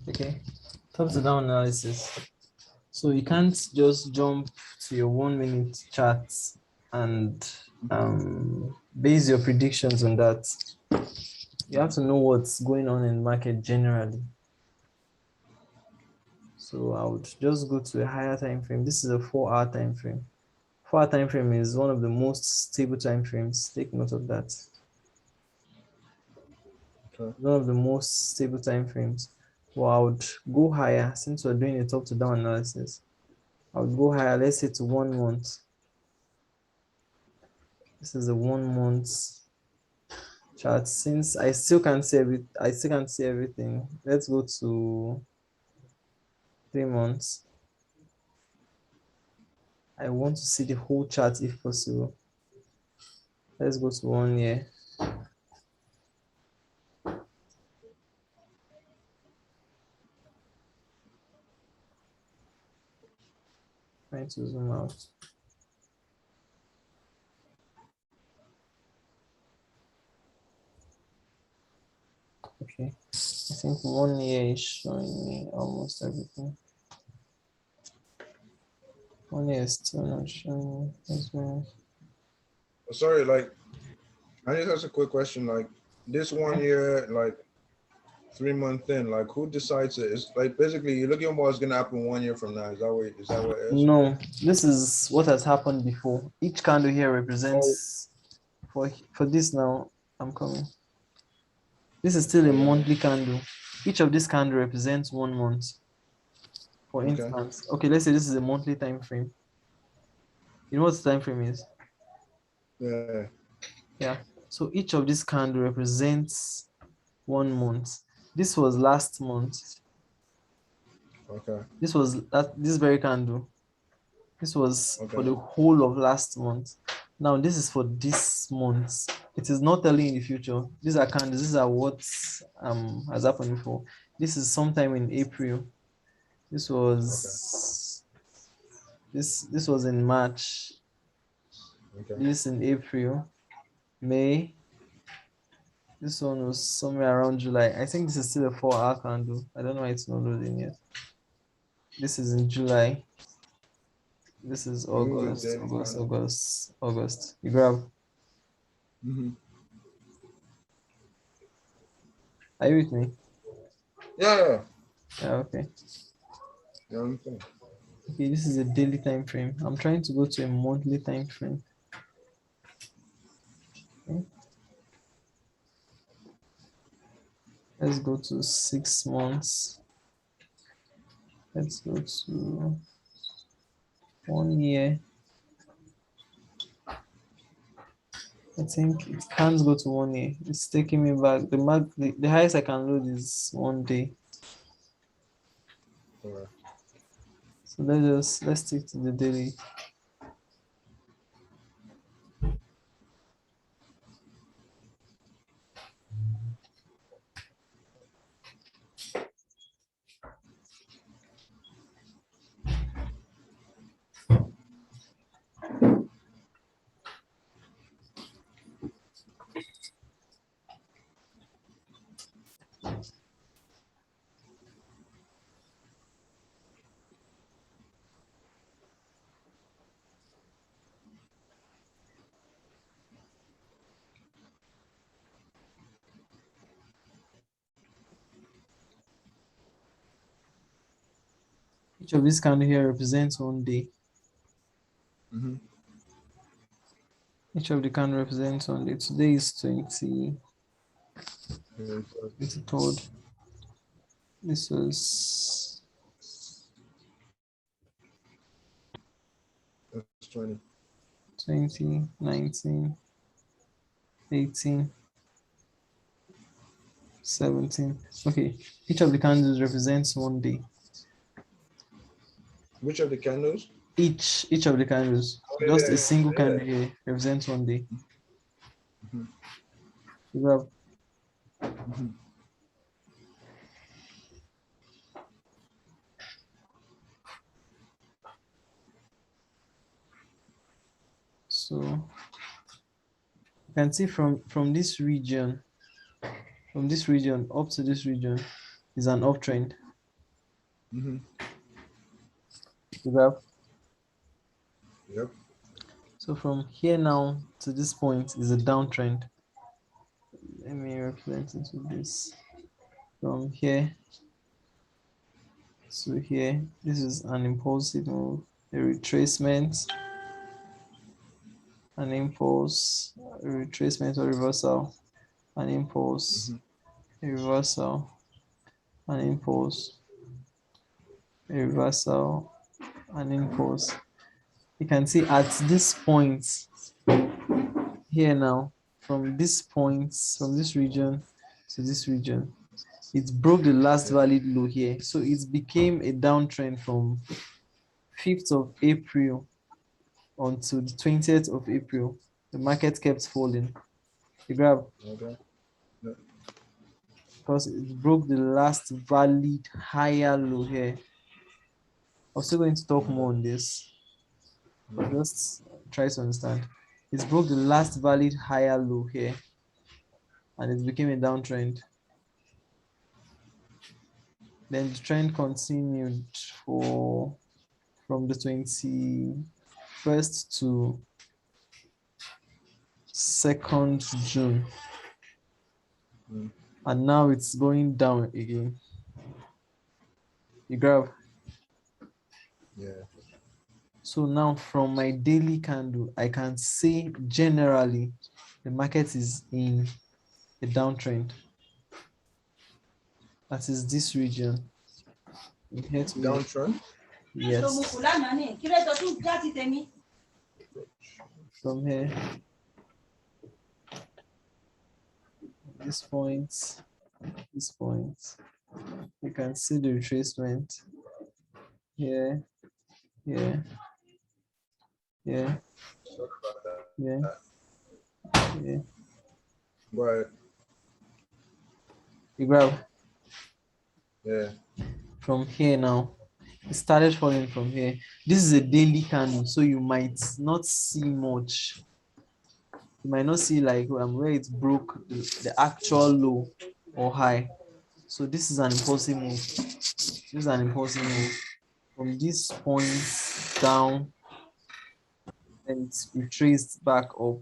Okay, top to down analysis. So you can't just jump to your 1 minute charts and base your predictions on that. You have to know what's going on in the market generally. So I would just go to a higher time frame. This is a 4-hour time frame. 4-hour time frame is one of the most stable time frames. Take note of that. Okay. One of the most stable time frames. Well, I would go higher since we're doing a top to down analysis. I would go higher, let's say to 1 month. This is a 1 month chart. Since I still can't see everything. Let's go to 3 months. I want to see the whole chart if possible. Let's go to 1 year. Trying to zoom out. Okay, I think 1 year is showing me almost everything. 1 year is still not showing me as well. Sorry, like, I just ask a quick question. Like, this 1 year, like, 3-month in, like, who decides it? It's like basically you're looking at what's gonna happen 1 year from now. Is that what it is? No, this is what has happened before. Each candle here Oh, represents for this now. I'm coming. This is still a monthly candle. Each of these candle represents 1 month. For okay. instance, okay, let's say this is a monthly time frame. You know what the time frame is? Yeah. Yeah. So each of these candle represents 1 month. This was last month. Okay. This was this very candle. This was for Okay. the whole of last month. Now this is for this month. It is not telling in the future. These are candles. These are what has happened before. This is sometime in April. This Okay. was this was in March. Okay. This in April, May. This one was somewhere around July. I think this is still a 4-hour candle. I don't know why it's not loading yet. This is in July. This is I'm moving August, daily August, candle. August, August. You grab. Mm-hmm. Are you with me? Yeah. Yeah, okay. Yeah. I'm fine. Okay, this is a daily time frame. I'm trying to go to a monthly time frame. Okay. Let's go to 6 months. Let's go to 1 year. I think it can't go to 1 year. It's taking me back. The highest I can load is 1 day. All right. So let's stick to the daily. Each of these candle here represents 1 day. Mm-hmm. Each of the candle represents 1 day. Today is 23rd. This was That's 20. 20, 19, 18, 17. Okay, each of the candles represents 1 day. Which of the candles? Each of the candles, Oh just a yeah. single Yeah. candle here represents 1 day. Mm-hmm. You have Mm-hmm. so you can see from this region up to this region is an uptrend. Mm-hmm. The graph. Yep. So from here now to this point is a downtrend. Let me represent it with this. From here to here, this is an impulsive move, a retracement, an impulse, a retracement or reversal, an impulse, a reversal, an impulse, a reversal, an impulse. You can see at this point here now, from this point, from this region to this region, it broke the last valid low here. So it became a downtrend from 5th of April until the 20th of April. The market kept falling. The graph, Okay. Yeah. because it broke the last valid higher low here. I'm still going to talk more on this, but just try to understand. It broke the last valid higher low here, and it became a downtrend. Then the trend continued for from the 21st to 2nd June. And now it's going down again. You grab. Yeah. So now from my daily candle, I can say generally the market is in a downtrend. That is this region. Here to Downtrend? Yes. From here, this point, you can see the retracement here, here, here, here, here. Right. You grab Yeah. from here now. It started falling from here. This is a daily candle, so you might not see much. You might not see like where it broke the actual low or high. So this is an impulsive move. This is an impulsive move. From this point down, and it's retraced back up,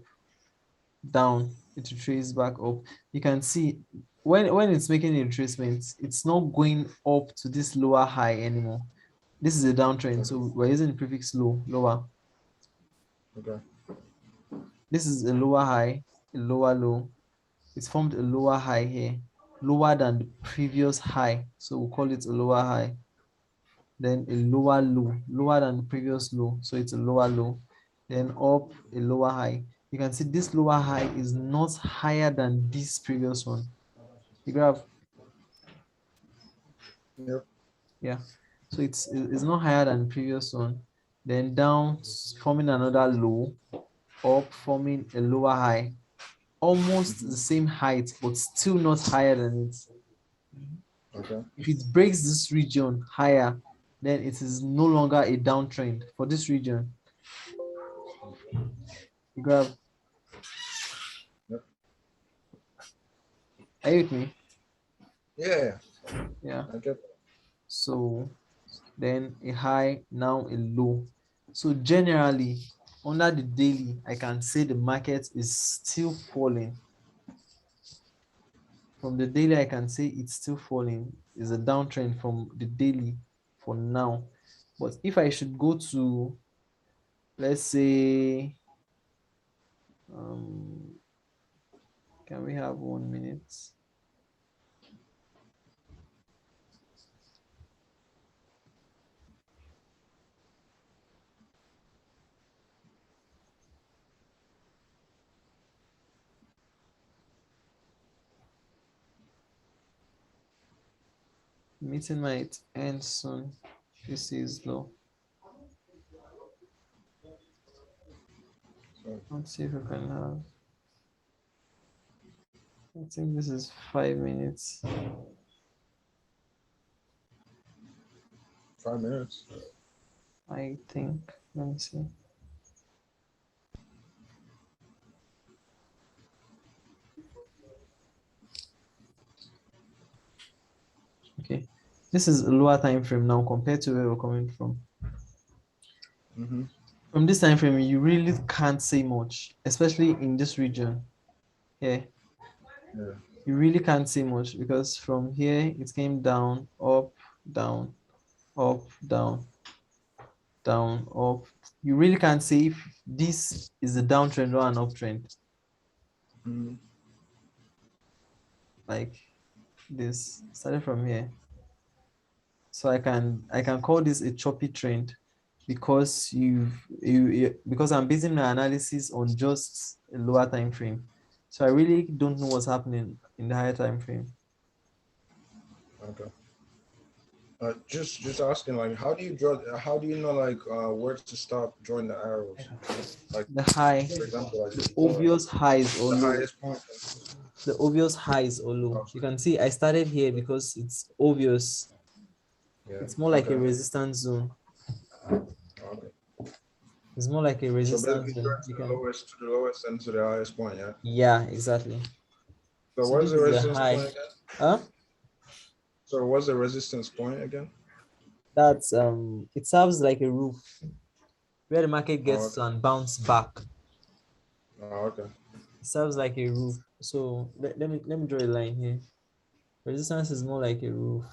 down. It retraced back up. You can see when it's making a retracement, it's not going up to this lower high anymore. This is a downtrend, so we're using the prefix low, lower. Okay. This is a lower high, a lower low. It's formed a lower high here, lower than the previous high. So we'll call it a lower high. Then a lower low, lower than the previous low. So it's a lower low. Then up a lower high. You can see this lower high is not higher than this previous one. You graph? Yep. Yeah. So it's not higher than the previous one. Then down, forming another low, up, forming a lower high. Almost the same height, but still not higher than it. Okay. If it breaks this region higher, then it is no longer a downtrend for this region. You grab. Yep. Are you with me? Yeah. Yeah. I get that. So then a high, now a low. So generally, under the daily, I can say the market is still falling. From the daily, I can say it's still falling. It's a downtrend from the daily for now. But if I should go to, let's say, can we have 1 minute? Meeting might end soon. This is low. Let's see if we can have. I think this is 5 minutes. 5 minutes. I think. Let me see. Okay. This is a lower time frame now compared to where we're coming from. Mm-hmm. From this time frame, you really can't say much, especially in this region. Yeah, Yeah. you really can't say much because from here it came down, up, down, up, down, down, up. You really can't say if this is a downtrend or an uptrend. Mm-hmm. Like this started from here. So I can call this a choppy trend because because I'm basing my analysis on just a lower time frame. So I really don't know what's happening in the higher time frame. Okay. Just asking, like, how do you draw? How do you know, like, where to stop drawing the arrows? Like, The high, for example, like the obvious highs or the low. highest point. The obvious highs or low. You can see I started here because it's obvious. Yeah. It's more like a Okay. resistance zone. Okay. It's more like a So resistance basically, zone. drawing You can, to the lowest and to the highest point. Yeah. yeah, exactly. So So what's this the is the resistance high. point again? Huh? So what's the resistance point again? That's it serves like a roof where the market Oh, gets okay. to and bounce back. Oh, okay. It serves like a roof. So let me draw a line here. Resistance is more like a roof.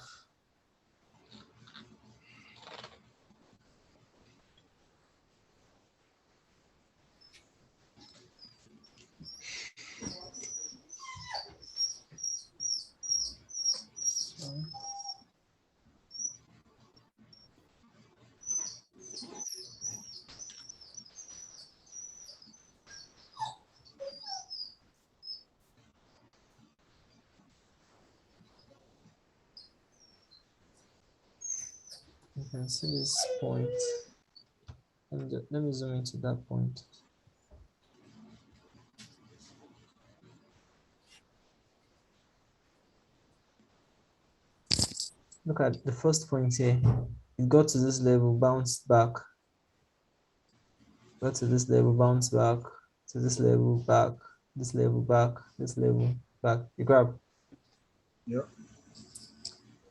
You can see this point. And let me zoom into that point. Look at the first point here. It got to this level, bounced back. Got to this level, bounced back. To this level, back. This level, back. This level, back. You grab. Yep.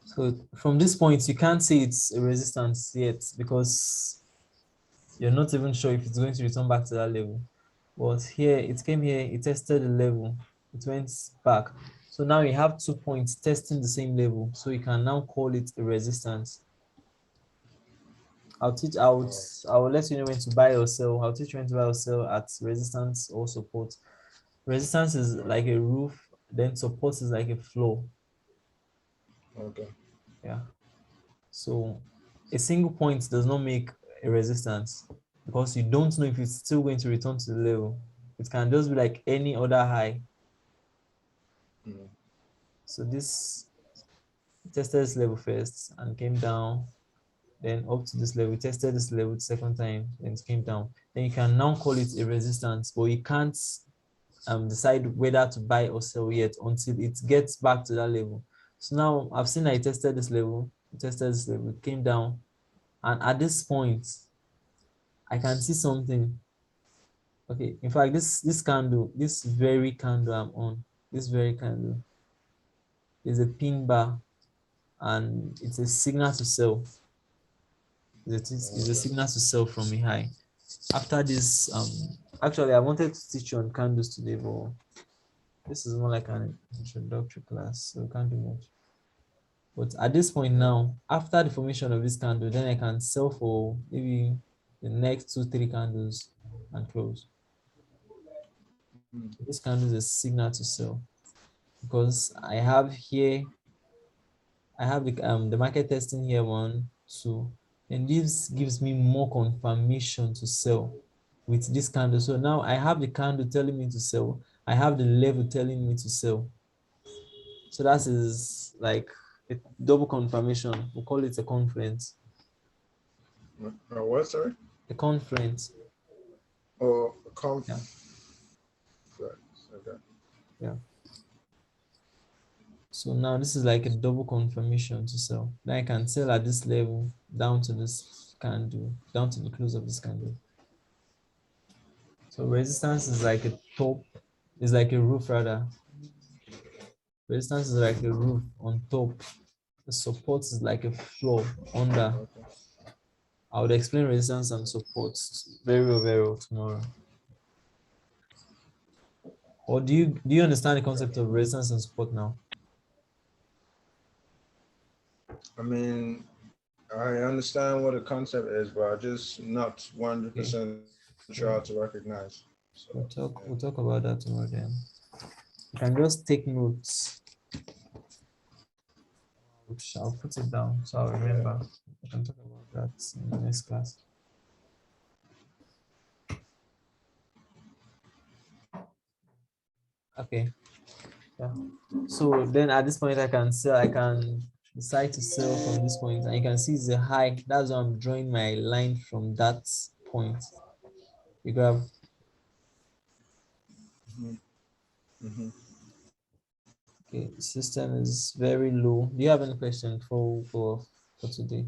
So from this point, you can't say it's a resistance yet because you're not even sure if it's going to return back to that level. But here, it came here, it tested the level, it went back. So now you have 2 points testing the same level. So you can now call it a resistance. I will let you know when to buy or sell. I'll teach you when to buy or sell at resistance or support. Resistance is like a roof, then support is like a floor. Okay. Yeah. So a single point does not make a resistance because you don't know if it's still going to return to the level. It can just be like any other high. Mm. So this tested this level first and came down, then up to this level, tested this level the second time, then it came down. Then you can now call it a resistance, but you can't decide whether to buy or sell yet until it gets back to that level. So now I've seen I tested this level, it came down, and at this point, I can see something. Okay, in fact, this candle, this very candle I'm on, this very candle is a pin bar, and it's a signal to sell. It's a signal to sell from a high. After this, actually, I wanted to teach you on candles today, but this is more like an introductory class, so we can't do much. But at this point now, after the formation of this candle, then I can sell for maybe the next 2, 3 candles and close. Mm. This candle is a signal to sell because I have here, I have the market testing here 1, 2, and this gives me more confirmation to sell with this candle. So now I have the candle telling me to sell. I have the level telling me to sell. So that is like a double confirmation. We call it a confluence. What, sorry? A confluence. Oh, Yeah. Okay. Yeah. So now this is like a double confirmation to sell. Then I can sell at this level down to this candle, down to the close of this candle. So resistance is like a top, is like a roof rather. Resistance is like a roof on top. The support is like a floor under. Okay. I would explain resistance and support very well tomorrow. Or do you understand the concept of resistance and support now? I mean, I understand what a concept is, but I'm just not 100% sure how to recognize. So, We'll talk about that tomorrow then. You can just take notes. I'll put it down so I'll remember. We can talk about that in the next class. Okay. Yeah. So then at this point I can decide to sell from this point, and you can see it's a high. That's why I'm drawing my line from that point. You grab. Okay, system is very low. Do you have any question for today?